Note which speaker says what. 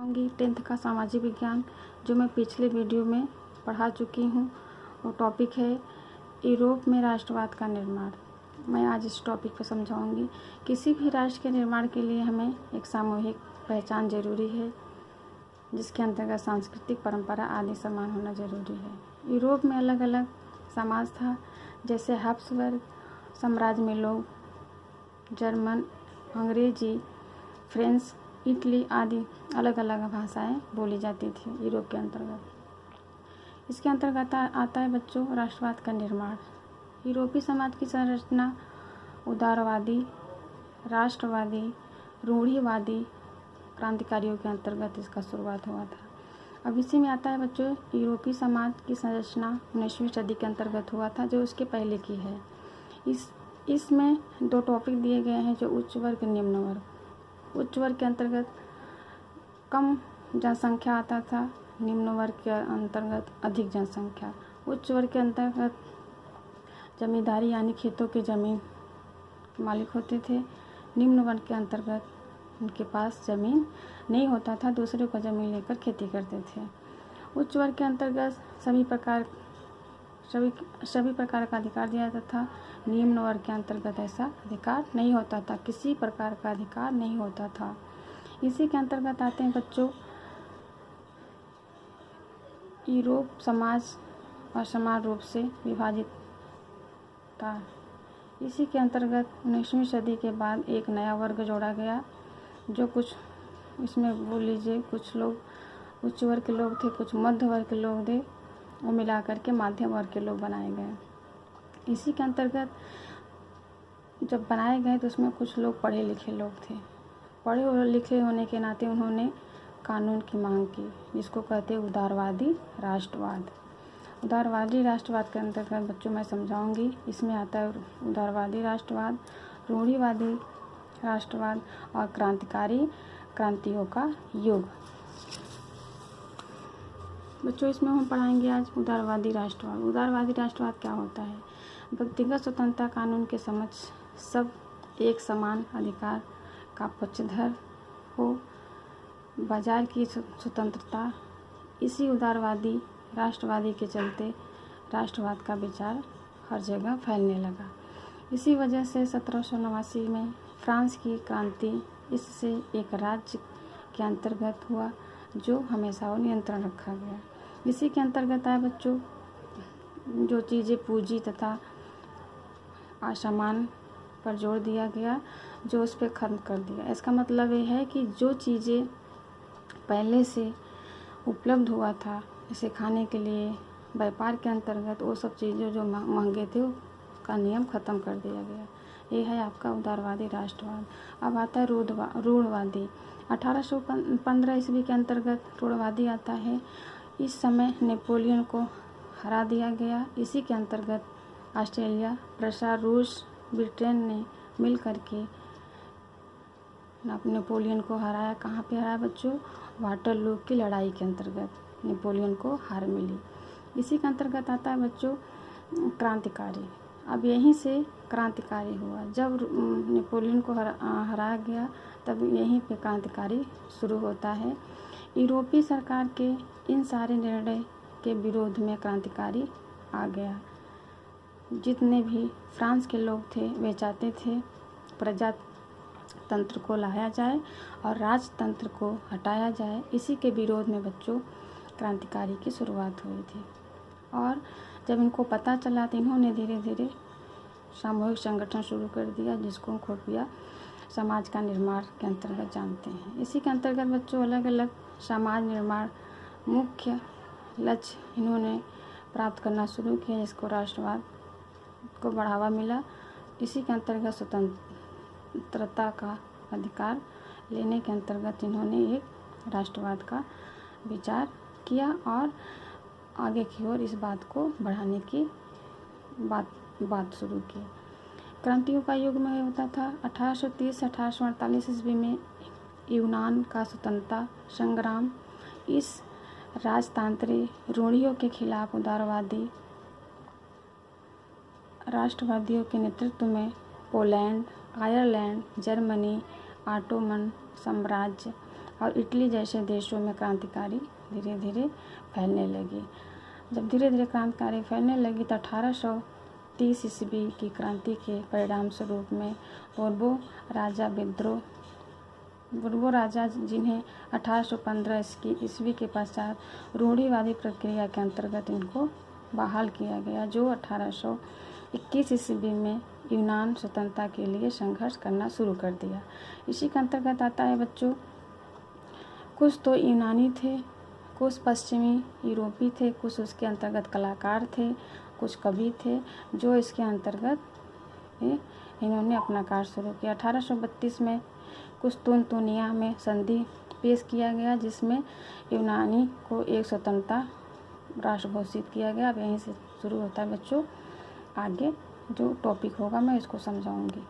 Speaker 1: आऊँगी 10th का सामाजिक विज्ञान जो मैं पिछले वीडियो में पढ़ा चुकी हूँ। वो टॉपिक है यूरोप में राष्ट्रवाद का निर्माण। मैं आज इस टॉपिक पर समझाऊंगी। किसी भी राष्ट्र के निर्माण के लिए हमें एक सामूहिक पहचान जरूरी है, जिसके अंतर्गत सांस्कृतिक परंपरा आदि समान होना जरूरी है। यूरोप में अलग अलग समाज था, जैसे हब्सबर्ग साम्राज्य में लोग जर्मन, अंग्रेजी, फ्रेंच, इटली आदि अलग अलग भाषाएं बोली जाती थी यूरोप के अंतर्गत। इसके अंतर्गत आता है बच्चों राष्ट्रवाद का निर्माण। यूरोपीय समाज की संरचना उदारवादी, राष्ट्रवादी, रूढ़िवादी क्रांतिकारियों के अंतर्गत इसका शुरुआत हुआ था। अब इसी में आता है बच्चों यूरोपीय समाज की संरचना 19वीं सदी के अंतर्गत हुआ था, जो उसके पहले की है। इसमें दो टॉपिक दिए गए हैं, जो उच्च वर्ग निम्न वर्ग। उच्च वर्ग के अंतर्गत कम जनसंख्या आता था, निम्न वर्ग के अंतर्गत अधिक जनसंख्या। उच्च वर्ग के अंतर्गत जमींदारी यानी खेतों के ज़मीन मालिक होते थे। निम्न वर्ग के अंतर्गत उनके पास ज़मीन नहीं होता था, दूसरे को ज़मीन लेकर खेती करते थे। उच्च वर्ग के अंतर्गत सभी प्रकार का अधिकार दिया जाता था। निम्न वर्ग के अंतर्गत ऐसा अधिकार नहीं होता था, किसी प्रकार का अधिकार नहीं होता था। इसी के अंतर्गत आते हैं बच्चों यूरोप समाज असमान रूप से विभाजित था। इसी के अंतर्गत 19वीं सदी के बाद एक नया वर्ग जोड़ा गया, जो कुछ इसमें बोल लीजिए कुछ लोग उच्च वर्ग के लोग थे, कुछ मध्य वर्ग के लोग थे, वो मिला करके मध्यम वर्ग के लोग बनाए गए। इसी के अंतर्गत जब बनाए गए तो उसमें कुछ लोग पढ़े लिखे लोग थे। पढ़े और लिखे होने के नाते उन्होंने कानून की मांग की, जिसको कहते हैं उदारवादी राष्ट्रवाद। उदारवादी राष्ट्रवाद के अंतर्गत बच्चों मैं समझाऊंगी। इसमें आता है उदारवादी राष्ट्रवाद, रूढ़िवादी राष्ट्रवाद और क्रांतिकारी क्रांतियों का युग। बच्चों इसमें हम पढ़ाएंगे आज उदारवादी राष्ट्रवाद। उदारवादी राष्ट्रवाद क्या होता है? व्यक्तिगत स्वतंत्रता कानून के समक्ष सब एक समान अधिकार का पक्षधर हो, बाजार की स्वतंत्रता। इसी उदारवादी राष्ट्रवादी के चलते राष्ट्रवाद का विचार हर जगह फैलने लगा। इसी वजह से 1789 में फ्रांस की क्रांति इससे एक राज्य के अंतर्गत हुआ, जो हमेशा वो नियंत्रण रखा गया। इसी के अंतर्गत आए बच्चों जो चीज़ें पूंजी तथा असमान पर जोर दिया गया, जो उस पर खत्म कर दिया। इसका मतलब ये है कि जो चीज़ें पहले से उपलब्ध हुआ था, जैसे खाने के लिए, व्यापार के अंतर्गत, वो सब चीज़ें जो महंगे थे उसका नियम ख़त्म कर दिया गया। ये है आपका उदारवादी राष्ट्रवाद। अब आता है रूढ़वादी। 1815 ईस्वी के अंतर्गत रूढ़वादी आता है। इस समय नेपोलियन को हरा दिया गया। इसी के अंतर्गत ऑस्ट्रेलिया, प्रशा, रूस, ब्रिटेन ने मिल करके नेपोलियन को हराया। कहाँ पे हराया बच्चों? वाटरलू की लड़ाई के अंतर्गत नेपोलियन को हार मिली। इसी के अंतर्गत आता है बच्चों क्रांतिकारी। अब यहीं से क्रांतिकारी हुआ। जब नेपोलियन को हराया गया, तब यहीं पे क्रांतिकारी शुरू होता है। यूरोपीय सरकार के इन सारे निर्णय के विरोध में क्रांतिकारी आ गया। जितने भी फ्रांस के लोग थे, वे चाहते थे प्रजातंत्र को लाया जाए और राजतंत्र को हटाया जाए। इसी के विरोध में बच्चों क्रांतिकारी की शुरुआत हुई थी। और जब इनको पता चला तो इन्होंने धीरे धीरे सामूहिक संगठन शुरू कर दिया, जिसको खुफिया समाज का निर्माण के अंतर्गत जानते हैं। इसी के अंतर्गत बच्चों अलग अलग समाज निर्माण मुख्य लक्ष्य इन्होंने प्राप्त करना शुरू किया, जिसको राष्ट्रवाद को बढ़ावा मिला। इसी के अंतर्गत स्वतंत्रता का अधिकार लेने के अंतर्गत इन्होंने एक राष्ट्रवाद का विचार किया और आगे की ओर इस बात को बढ़ाने की बात शुरू की। क्रांतियों का युग में होता था 1830 से 1848 ईस्वी में यूनान का स्वतंत्रता संग्राम। इस राजतांत्रिक रूढ़ियों के खिलाफ उदारवादी राष्ट्रवादियों के नेतृत्व में पोलैंड, आयरलैंड, जर्मनी, ऑटोमन साम्राज्य और इटली जैसे देशों में क्रांतिकारी धीरे धीरे फैलने लगी। जब धीरे धीरे क्रांतिकारी फैलने लगी तो 1830 ईस्वी की क्रांति के परिणाम स्वरूप में बोर्बो राजा जिन्हें 1815 ईस्वी के पश्चात रूढ़िवादी प्रक्रिया के अंतर्गत इनको बहाल किया गया, जो 1821 ईस्वी में यूनान स्वतंत्रता के लिए संघर्ष करना शुरू कर दिया। इसी के अंतर्गत आता है बच्चों, कुछ तो यूनानी थे, कुछ पश्चिमी यूरोपी थे, कुछ उसके अंतर्गत कलाकार थे, कुछ कवि थे, जो इसके अंतर्गत इन्होंने अपना कार्य शुरू किया। 1832 में कुस्तुनतुनिया में संधि पेश किया गया, जिसमें यूनानी को एक स्वतंत्रता राष्ट्र घोषित किया गया। अब यहीं से शुरू होता है बच्चों, आगे जो टॉपिक होगा मैं इसको समझाऊंगी।